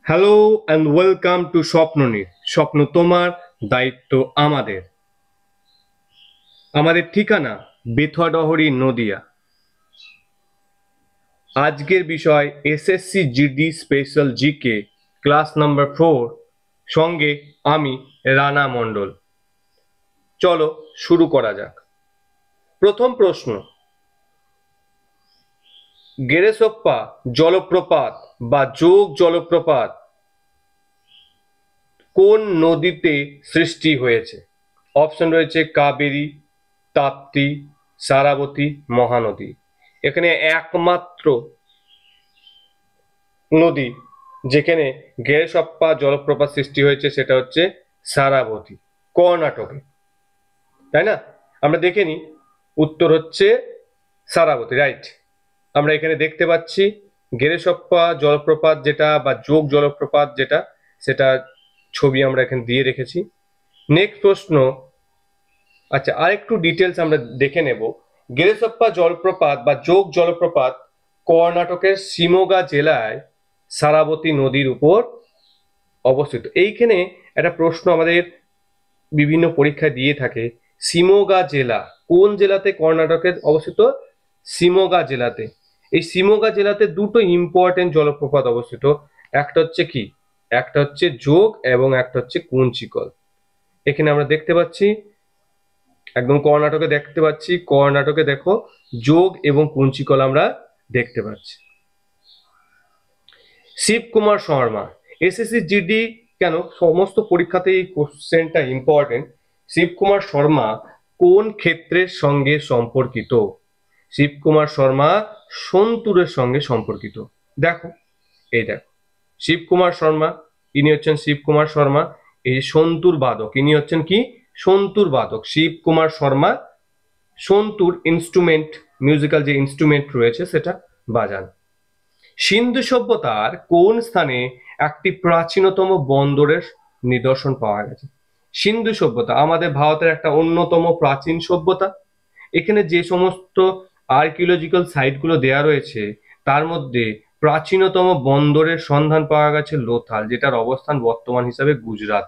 Hello and welcome to Swapnanir. স্বপ্ন তোমার, দায়িত্ব আমাদের। আমাদের ঠিকানা বেথুয়াডহরি, নদিয়া। আজকের বিষয় SSC GD special GK class number 4, সঙ্গে আমি রানা মণ্ডল। চলো শুরু করা যাক। প্রথম প্রশ্ন, গেরেসপ্পা জলপ্রপাত বা যোগ জলপ্রপাত কোন নদীতে সৃষ্টি হয়েছে? অপশন রয়েছে কাবেরী, তাপ্তি, সারাবতী, মহানদী। এখানে একমাত্র নদী যেখানে গেরেসপ্পা জলপ্রপাত সৃষ্টি হয়েছে সেটা হচ্ছে সারাবতী, কর্ণাটকে, তাই না? আমরা দেখে নিই, উত্তর হচ্ছে সারাবতী, রাইট। আমরা এখানে দেখতে পাচ্ছি গেরেসপ্পা জলপ্রপাত যেটা বা যোগ জলপ্রপাত যেটা, সেটা ছবি আমরা এখানে দিয়ে রেখেছি। নেক্সট প্রশ্ন, আচ্ছা আরেকটু ডিটেলস আমরা দেখে নেব। গেরেসপ্পা জলপ্রপাত বা যোগ জলপ্রপাত কর্ণাটকের শিমোগা জেলায় সারাবতী নদীর উপর অবস্থিত। এইখানে একটা প্রশ্ন আমাদের বিভিন্ন পরীক্ষায় দিয়ে থাকে, শিমোগা জেলা কোন জেলাতে কর্ণাটকের অবস্থিত? শিমোগা জেলাতে। এই শিমোগা জেলাতে দুটো ইম্পর্টেন্ট জলপ্রপাত অবস্থিত, একটা হচ্ছে কি, একটা হচ্ছে যোগ এবং একটা হচ্ছে কুঞ্চিকল। এখানে আমরা দেখতে পাচ্ছি একদম কর্ণাটকে দেখতে পাচ্ছি, কর্ণাটকে দেখো যোগ এবং কুঞ্চিকল আমরা দেখতে পাচ্ছি। শিবকুমার শর্মা, এসএসসি জিডি কেন সমস্ত পরীক্ষাতে এই কোশ্চেনটা ইম্পর্টেন্ট। শিবকুমার শর্মা কোন ক্ষেত্রের সঙ্গে সম্পর্কিত? শিবকুমার শর্মা সন্তুরের সঙ্গে সম্পর্কিত। দেখো, এই দেখো শিবকুমার শর্মা, ইনি হচ্ছেন শিবকুমার শর্মা, এই সন্তুর বাদক, ইনি হচ্ছেন কি, সন্তুর বাদক শিবকুমার শর্মা। সন্তুর ইনস্ট্রুমেন্ট, মিউজিক্যাল যে ইনস্ট্রুমেন্ট রয়েছে সেটা বাজান। সিন্ধু সভ্যতার কোন স্থানে একটি প্রাচীনতম বন্দরের নিদর্শন পাওয়া গেছে? সিন্ধু সভ্যতা আমাদের ভারতের একটা অন্যতম প্রাচীন সভ্যতা। এখানে যে সমস্ত আর্কিওলজিক্যাল সাইটগুলো দেয়া রয়েছে তার মধ্যে প্রাচীনতম বন্দরের সন্ধান পাওয়া গেছে লোথাল, যেটার অবস্থান বর্তমান হিসাবে গুজরাট।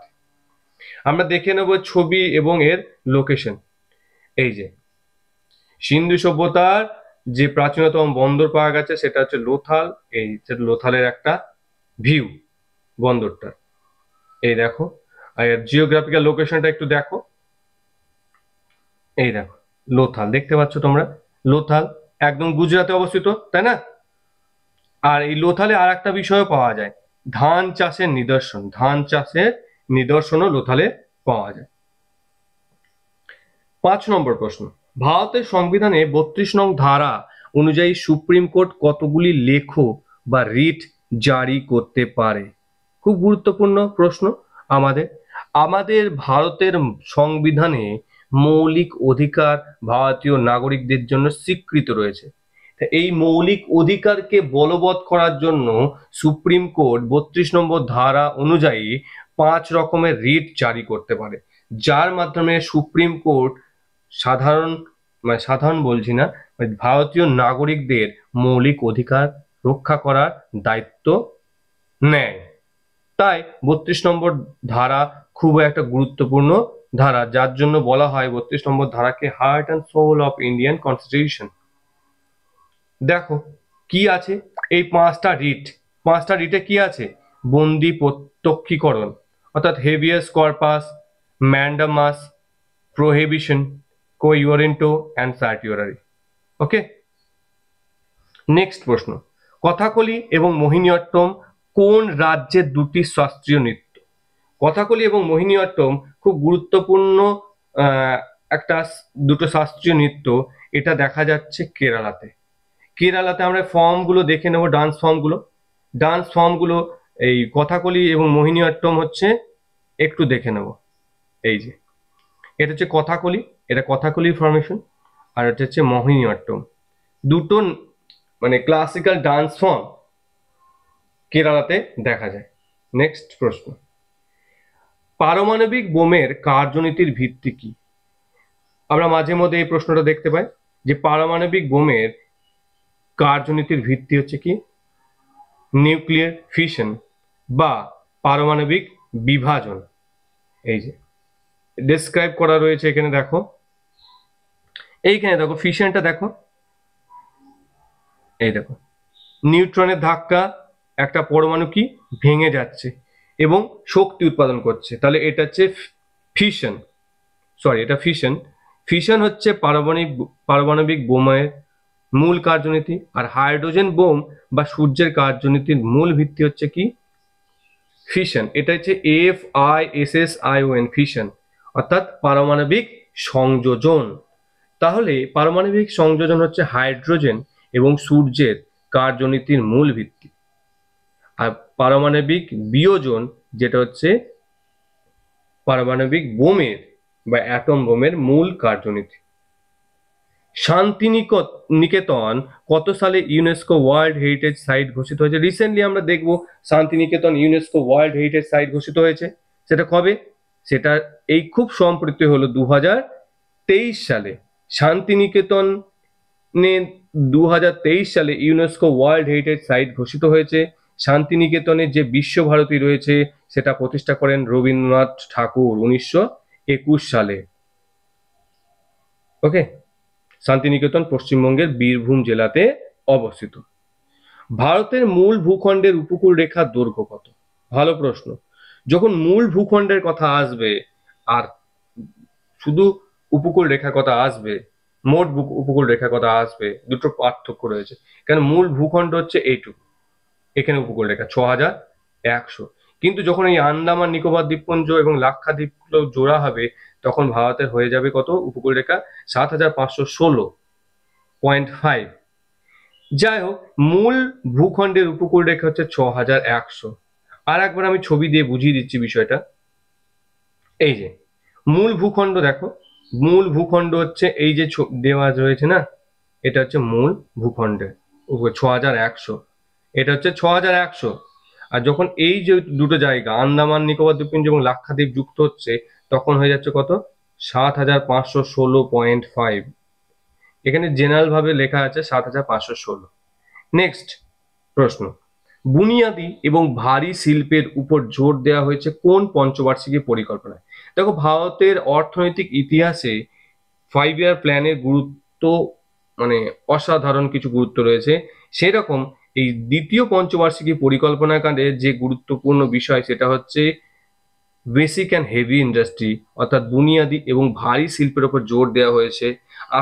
আমরা দেখে নেব ছবি এবং এর লোকেশন। এই যে সিন্ধু সভ্যতার যে প্রাচীনতম বন্দর পাওয়া গেছে সেটা হচ্ছে লোথাল। এই লোথালের একটা ভিউ বন্দরটা, এই দেখো। আর জিওগ্রাফিক্যাল লোকেশনটা একটু দেখো, এই দেখো লোথাল দেখতে পাচ্ছ তোমরা, লোথাল একদম গুজরাটে অবস্থিত, তাই না? আর এই লোথালে আর একটা বিষয়ও পাওয়া যায়, ধান চাষের নিদর্শন, ধান চাষের নিদর্শনও লোথালে পাওয়া যায়। 5 নম্বর প্রশ্ন, ভারতের সংবিধানে 32 নং ধারা অনুযায়ী সুপ্রিম কোর্ট কতগুলি লেখ বা রিট জারি করতে পারে? খুব গুরুত্বপূর্ণ প্রশ্ন। আমাদের আমাদের ভারতের সংবিধানে মৌলিক অধিকার ভারতীয় নাগরিকদের জন্য স্বীকৃত রয়েছে। এই মৌলিক অধিকারকে বলবৎ করার জন্য সুপ্রিম কোর্ট 32 নম্বর ধারা অনুযায়ী 5 রকমের রিট জারি করতে পারে, যার মাধ্যমে সুপ্রিম কোর্ট সাধারণ বলছি না, ভারতীয় নাগরিকদের মৌলিক অধিকার রক্ষা করার দায়িত্ব নেয়। তাই 32 নম্বর ধারা খুব একটা গুরুত্বপূর্ণ ধারা, যার জন্য বলা হয় 32 নম্বর ধারাকে heart and soul of Indian constitution. দেখো কি আছে এই 5টা রিট, 5টা রিটে কি আছে? বন্দি প্রত্যক্ষীকরণ অর্থাৎ habeas corpus, mandamus, prohibition, quo warranto and certiorari. Okay, next প্রশ্ন, কথাকলি এবং মোহিনীঅট্টম কোন রাজ্যের দুটি শাস্ত্রীয় নৃত্য? কথাকলি এবং মোহিনীঅট্টম খুব গুরুত্বপূর্ণ একটা দুটো শাস্ত্রীয় নৃত্য। এটা দেখা যাচ্ছে কেরালাতে। কেরালাতে আমরা ফর্মগুলো দেখে নেব, ডান্স ফর্মগুলো এই কথাকলি এবং মোহিনীঅট্টম হচ্ছে, একটু দেখে নেব। এই যে এটা হচ্ছে কথাকলি, এটা কথাকলির ফর্মেশন, আর এটা হচ্ছে মোহিনীঅট্টম। দুটো মানে ক্লাসিক্যাল ডান্স ফর্ম কেরালাতে দেখা যায়। নেক্সট প্রশ্ন, পারমাণবিক বোমের কার্যনীতির ভিত্তি কি? আমরা মাঝে মধ্যে এই প্রশ্নটা দেখতে পাই যে পারমাণবিক বোমের কার্যনীতির ভিত্তি হচ্ছে কি? নিউক্লিয়ার ফিশন, বা পারমাণবিক বিভাজন। এই যে ডেসক্রাইব করা রয়েছে এখানে, দেখো এইখানে দেখো ফিশনটা দেখো, এই দেখো নিউট্রনের ধাক্কা একটা পরমাণু কি ভেঙে যাচ্ছে এবং শক্তি উৎপাদন করছে, তাহলে এটা হচ্ছে ফিশন, এটা ফিশন। ফিশন হচ্ছে পারমাণবিক বোমের মূল কার্যনীতি, আর হাইড্রোজেন বোম বা সূর্যের কার্যনীতির মূল ভিত্তি হচ্ছে কি ফিশন। এটা হচ্ছে FISSION, ফিশন অর্থাৎ পারমাণবিক সংযোজন। তাহলে পারমাণবিক সংযোজন হচ্ছে হাইড্রোজেন এবং সূর্যের কার্যনীতির মূল ভিত্তি, আর পারমাণবিক বিয়োজন যেটা হচ্ছে পারমাণবিক বোমের বা অ্যাটম বোমের মূল কার্যনীতি। শান্তিনিকেতন কত সালে ইউনেস্কো ওয়ার্ল্ড হেরিটেজ সাইট ঘোষিত হয়েছে? রিসেন্টলি আমরা দেখব Santiniketan UNESCO world heritage site ঘোষিত হয়েছে। সেটা কবে? সেটা এই খুব সম্প্রতি হলো 2023 সালে। শান্তিনিকেতনে 2023 সালে ইউনেস্কো ওয়ার্ল্ড হেরিটেজ সাইট ঘোষিত হয়েছে। শান্তিনিকেতনে যে বিশ্বভারতী রয়েছে সেটা প্রতিষ্ঠা করেন রবীন্দ্রনাথ ঠাকুর 1921 সালে। ওকে, শান্তিনিকেতন পশ্চিমবঙ্গের বীরভূম জেলাতে অবস্থিত। ভারতের মূল ভূখণ্ডের উপকূল রেখার দৈর্ঘ্য কত? ভালো প্রশ্ন। যখন মূল ভূখণ্ডের কথা আসবে আর শুধু উপকূল রেখার কথা আসবে, মোট উপকূল রেখার কথা আসবে, দুটো পার্থক্য রয়েছে। কারণ মূল ভূখণ্ড হচ্ছে এইটুকু, এখানে উপকূল রেখা 6100, কিন্তু যখন এই আন্দামান নিকোবর দ্বীপপুঞ্জ এবং লাক্ষাদ্বীপগুলো জোড়া হবে তখন ভারতের হয়ে যাবে কত উপকূল রেখা? 7516.5। যাই হোক, মূল ভূখণ্ডের উপকূল রেখা হচ্ছে 6100। আর একবার আমি ছবি দিয়ে বুঝিয়ে দিচ্ছি বিষয়টা। এই যে মূল ভূখণ্ড দেখো, মূল ভূখণ্ড হচ্ছে এই যে দেওয়া রয়েছে না, এটা হচ্ছে মূল ভূখণ্ডের 6100, এটা হচ্ছে 6100। আর যখন এই যে দুটো জায়গা আন্দামান নিকোবর দ্বীপপুঞ্জ এবং লাক্ষাদ্বীপ যুক্ত হচ্ছে তখন হয়ে যাচ্ছে কত? 7516.5। এখানে জেনারেল ভাবে লেখা আছে 7516। নেক্সট প্রশ্ন, বুনিয়াদি এবং ভারী শিল্পের উপর জোর দেওয়া হয়েছে কোন পঞ্চবার্ষিকী পরিকল্পনায়? দেখো, ভারতের অর্থনৈতিক ইতিহাসে 5 ইয়ার প্ল্যানের গুরুত্ব মানে অসাধারণ কিছু গুরুত্ব রয়েছে। সেরকম এই দ্বিতীয় পঞ্চবার্ষিকী পরিকল্পনা কাণ্ডে যে গুরুত্বপূর্ণ বিষয় সেটা হচ্ছে বেসিক অ্যান্ড হেভি ইন্ডাস্ট্রি, অর্থাৎ বুনিয়াদি এবং ভারী শিল্পের উপর জোর দেওয়া হয়েছে।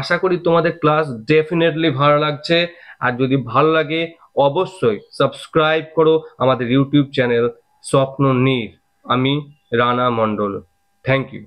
আশা করি তোমাদের ক্লাস ডেফিনেটলি ভালো লাগছে, আর যদি ভালো লাগে অবশ্যই সাবস্ক্রাইব করো আমাদের ইউটিউব চ্যানেল স্বপ্ন নীর। আমি রানা মণ্ডল, থ্যাংক ইউ।